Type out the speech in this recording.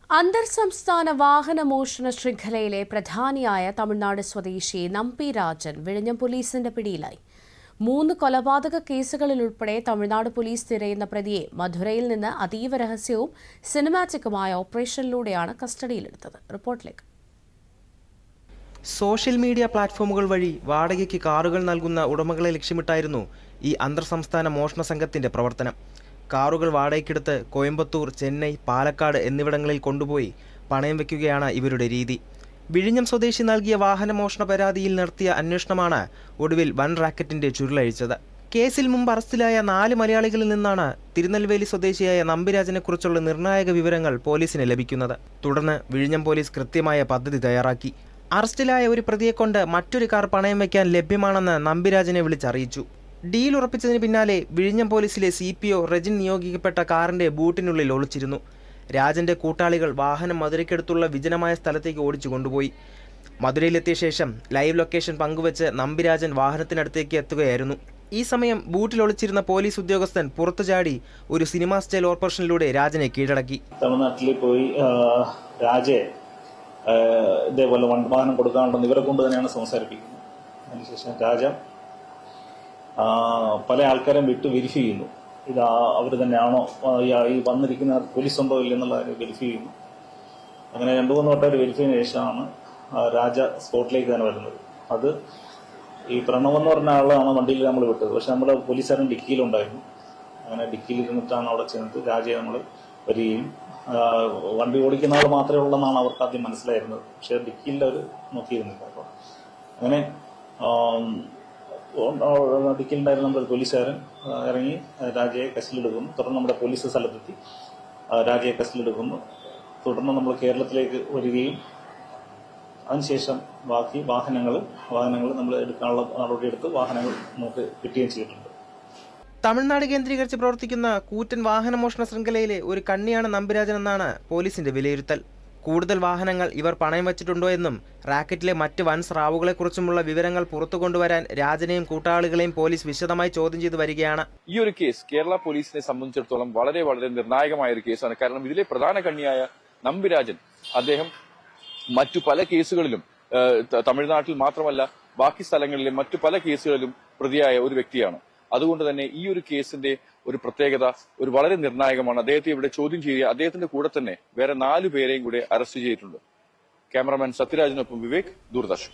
അന്തർസംസ്ഥാന വാഹനമോഷണ ശൃംഖലയിലെ പ്രധാനിയായ തമിഴ്നാട് സ്വദേശി നമ്പി രാജൻ വിഴിഞ്ഞം പോലീസിന്റെ പിടിയിലായി. 3 കൊലപാതക കേസുകളിലുൾപ്പെടെ തമിഴ്നാട് പോലീസ് തിരയുന്ന പ്രതിയെ മധുരയിൽ നിന്ന് അതീവ രഹസ്യവും സിനിമാറ്റിക്കുമായ ഓപ്പറേഷനിലൂടെയാണ് കസ്റ്റഡിയിലെടുത്തത്. റിപ്പോർട്ടിലേക്ക്. സോഷ്യൽ മീഡിയ പ്ലാറ്റ്ഫോമുകൾ വഴി വാടകയ്ക്ക് കാറുകൾ നൽകുന്ന ഉടമകളെ ലക്ഷ്യമിട്ടായിരുന്നു ഈ അന്തർസംസ്ഥാന മോഷണ സംഘത്തിന്റെ പ്രവർത്തനം. കാറുകൾ വാടകയ്ക്കെടുത്ത് കോയമ്പത്തൂർ, ചെന്നൈ, പാലക്കാട് എന്നിവിടങ്ങളിൽ കൊണ്ടുപോയി പണയം വയ്ക്കുകയാണ് ഇവരുടെ രീതി. വിഴിഞ്ഞം സ്വദേശി നൽകിയ വാഹനമോഷണ പരാതിയിൽ നടത്തിയ അന്വേഷണമാണ് ഒടുവിൽ വൻ റാക്കറ്റിന്റെ ചുരുളഴിച്ചത്. കേസിൽ മുമ്പ് അറസ്റ്റിലായ 4 മലയാളികളിൽ നിന്നാണ് തിരുനെൽവേലി സ്വദേശിയായ നമ്പിരാജനെക്കുറിച്ചുള്ള നിർണായക വിവരങ്ങൾ പോലീസിന് ലഭിക്കുന്നത്. തുടർന്ന് വിഴിഞ്ഞം പോലീസ് കൃത്യമായ പദ്ധതി തയ്യാറാക്കി. അറസ്റ്റിലായ ഒരു പ്രതിയെക്കൊണ്ട് മറ്റൊരു കാർ പണയം വയ്ക്കാൻ ലഭ്യമാണെന്ന് നമ്പിരാജനെ വിളിച്ചറിയിച്ചു. ഡീൽ ഉറപ്പിച്ചതിന് പിന്നാലെ വിഴിഞ്ഞം പോലീസിലെ CPO റെജിൻ നിയോഗിക്കപ്പെട്ട കാറിന്റെ ബൂട്ടിനുള്ളിൽ ഒളിച്ചിരുന്നു. രാജന്റെ കൂട്ടാളികൾ വാഹനം മധുരയ്ക്കടുത്തുള്ള വിജനമായ സ്ഥലത്തേക്ക് ഓടിച്ചു കൊണ്ടുപോയി. മധുരയിലെത്തിയ ശേഷം ലൈവ് ലൊക്കേഷൻ പങ്കുവച്ച് നമ്പിരാജൻ വാഹനത്തിനടുത്തേക്ക് എത്തുകയായിരുന്നു. ഈ സമയം ബൂട്ടിൽ ഒളിച്ചിരുന്ന പോലീസ് ഉദ്യോഗസ്ഥൻ പുറത്തു ചാടി ഒരു സിനിമാ സ്റ്റൈൽ ഓപ്പറേഷനിലൂടെ രാജനെ കീഴടക്കി. തമിഴ്നാട്ടിൽ പോയി രാജയെ ഇതേപോലെ വാഹനം കൊടുക്കാനുണ്ടെന്ന് ഇവരെ കൊണ്ട് തന്നെയാണ് സംസാരിപ്പിക്കുന്നത്. അതിനുശേഷം രാജ പല ആൾക്കാരെ വിട്ട് വെരിഫൈ ചെയ്യുന്നു. ഇത് അവർ തന്നെയാണോ ഈ വന്നിരിക്കുന്ന പോലീസ് ഉണ്ടോ ഇല്ലെന്നുള്ള വെരിഫൈ ചെയ്യുന്നു. അങ്ങനെ 2-3 വട്ടം വെരിഫൈന് ശേഷമാണ് രാജ സ്പോട്ടിലേക്ക് തന്നെ വരുന്നത്. അത് ഈ പ്രണവ് എന്ന് പറഞ്ഞ ആളാണ് വണ്ടിയിൽ നമ്മൾ വിട്ടത്. പക്ഷെ നമ്മുടെ പോലീസുകാരൻ ഡിക്കിയിലുണ്ടായിരുന്നു. അങ്ങനെ ഡിക്കിയിൽ ഇരുന്നിട്ടാണ് അവിടെ ചെന്നിട്ട് രാജയെ നമ്മൾ വരികയും വണ്ടി ഓടിക്കുന്ന ആൾ മാത്രമേ ഉള്ളെന്നാണ് അവർക്ക് ആദ്യം മനസ്സിലായിരുന്നത്. പക്ഷെ ഡിക്കിയിൽ അവർ നോക്കിയിരുന്നില്ല. അപ്പോൾ അങ്ങനെ ഡിക്കിലുണ്ടായിരുന്ന നമ്മുടെ പോലീസുകാരൻ ഇറങ്ങി രാജയെ കസ്റ്റഡിയിലെടുക്കുന്നു. തുടർന്ന് നമ്മുടെ പോലീസ് സ്ഥലത്തെത്തി രാജയെ കസ്റ്റഡിയിലെടുക്കുന്നു. തുടർന്ന് നമ്മൾ കേരളത്തിലേക്ക് വരികയും അതിനുശേഷം ബാക്കി വാഹനങ്ങൾ നമ്മൾ എടുക്കാനുള്ള നടപടിയെടുത്ത് വാഹനങ്ങൾ നമുക്ക് കിട്ടുകയും ചെയ്തിട്ടുണ്ട്. തമിഴ്നാട് കേന്ദ്രീകരിച്ച് പ്രവർത്തിക്കുന്ന കൂറ്റൻ വാഹനമോഷണ ശൃംഖലയിലെ ഒരു കണ്ണിയാണ് നമ്പിരാജൻ എന്നാണ് പോലീസിന്റെ വിലയിരുത്തൽ. കൂടുതൽ വാഹനങ്ങൾ ഇവർ പണയം വച്ചിട്ടുണ്ടോ എന്നും റാക്കറ്റിലെ മറ്റ് വൻ സ്രാവുകളെക്കുറിച്ചുമുള്ള വിവരങ്ങൾ പുറത്തു കൊണ്ടുവരാൻ രാജനെയും കൂട്ടാളികളെയും പോലീസ് വിശദമായി ചോദ്യം ചെയ്തു വരികയാണ്. ഈ ഒരു കേസ് കേരള പോലീസിനെ സംബന്ധിച്ചിടത്തോളം വളരെ വളരെ നിർണായകമായ ഒരു കേസാണ്. കാരണം ഇതിലെ പ്രധാന കണ്ണിയായ നമ്പിരാജൻ അദ്ദേഹം മറ്റു പല കേസുകളിലും തമിഴ്നാട്ടിൽ മാത്രമല്ല ബാക്കി സ്ഥലങ്ങളിലെ മറ്റു പല കേസുകളിലും പ്രതിയായ ഒരു വ്യക്തിയാണ്. അതുകൊണ്ട് തന്നെ ഈ ഒരു കേസിന്റെ ഒരു പ്രത്യേകത ഒരു വളരെ നിർണായകമാണ്. അദ്ദേഹത്തെ ഇവിടെ ചോദ്യം ചെയ്യുക. അദ്ദേഹത്തിന്റെ കൂടെ തന്നെ വേറെ 4 പേരെയും കൂടെ അറസ്റ്റ് ചെയ്തിട്ടുണ്ട്. ക്യാമറാമാൻ സത്യരാജിനൊപ്പം വിവേക്, ദൂരദർശൻ.